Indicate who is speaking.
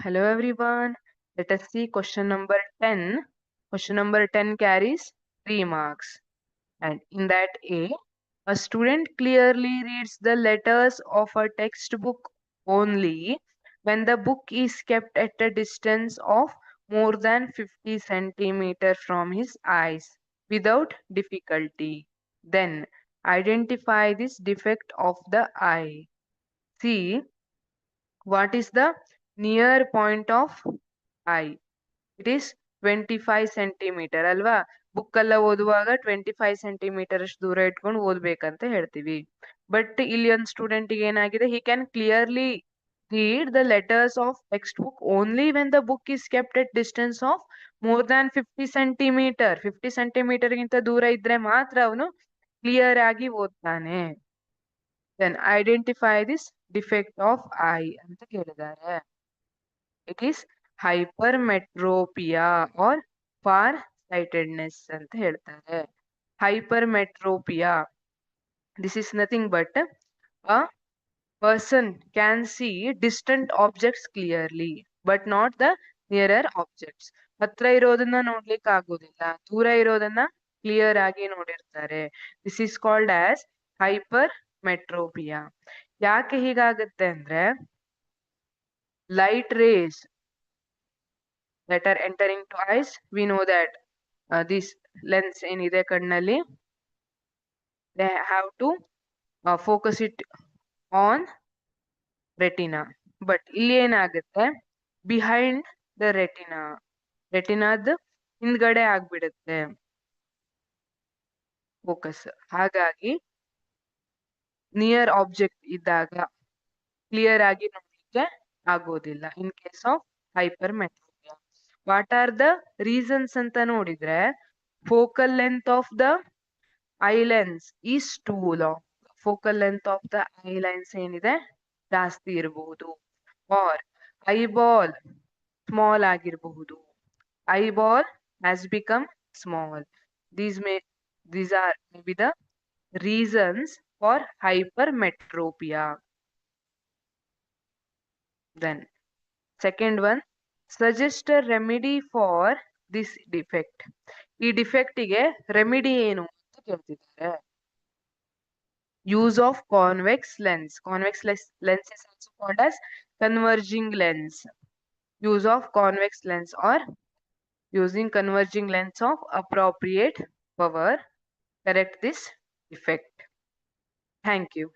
Speaker 1: Hello everyone. Let us see question number 10. Question number 10 carries 3 marks. And in that a student clearly reads the letters of a textbook only when the book is kept at a distance of more than 50 centimeters from his eyes without difficulty. Then identify this defect of the eye. See, what is the near point of eye? It is 25 centimetre ಅಲ್ವಾ? Book ಎಲ್ಲ ಓದುವಾಗ 25 centimetre ಅಷ್ಟು ದೂರ ಇಟ್ಕೊಂಡು ಓದ್ಬೇಕಂತ ಹೇಳ್ತೀವಿ. But ಇಲ್ಲಿ ಒಂದು ಸ್ಟೂಡೆಂಟ್ಗೆ ಏನಾಗಿದೆ, he can clearly read the letters of textbook only when the book is kept at distance of more than 50 centimeter. 50 centimeter ಗಿಂತ ದೂರ ಇದ್ರೆ ಮಾತ್ರ ಅವನು ಕ್ಲಿಯರ್ ಆಗಿ ಓದ್ತಾನೆ. Then identify this defect of eye ಅಂತ ಕೇಳಿದ್ದಾರೆ. It is hypermetropia or far sightedness ಅಂತ ಹೇಳ್ತಾರೆ. Hypermetropia, this is nothing but a person can see distant objects clearly but not the nearer objects. ಹತ್ರ ಇರೋದನ್ನ ನೋಡ್ಲಿಕ್ಕೆ ಆಗೋದಿಲ್ಲ, ದೂರ ಇರೋದನ್ನ ಕ್ಲಿಯರ್ ಆಗಿ ನೋಡಿರ್ತಾರೆ. This is called as hypermetropia. ಯಾಕೆ ಹೀಗಾಗುತ್ತೆ ಅಂದ್ರೆ, light rays that are entering to eyes, we know that this lens ಏನಿದೆ ಕಣ್ಣಲ್ಲಿ, they have to focus it on retina. But ಇಲ್ಲಿ ಏನಾಗುತ್ತೆ, ಬಿಹೈಂಡ್ ದ ರೆಟಿನಾದ ಹಿಂದ್ಗಡೆ ಆಗ್ಬಿಡುತ್ತೆ ಫೋಕಸ್. ಹಾಗಾಗಿ ನಿಯರ್ ಆಬ್ಜೆಕ್ಟ್ ಇದ್ದಾಗ ಕ್ಲಿಯರ್ ಆಗಿ ನೋಡ್ಲಿಕ್ಕೆ ಆಗೋದಿಲ್ಲ in case of hypermetropia. What are the reasons ಅಂತ ನೋಡಿದ್ರೆ, focal length of the eye lens is too long. Focal length of the eye lens ಏನಿದೆ ಜಾಸ್ತಿ ಇರಬಹುದು. ಆರ್ ಐಬಾಲ್ ಸ್ಮಾಲ್ ಆಗಿರಬಹುದು. Eyeball has become small. These are maybe the reasons for hypermetropia. Then second one, suggest a remedy for this defect. ಈ defect ಗೆ remedy ಏನು ಅಂತ ಕೇಳ್ತಿದ್ದಾರೆ. use of convex lens. Convex lens is also called as converging lens. Use of convex lens or using converging lens of appropriate power correct this defect. Thank you.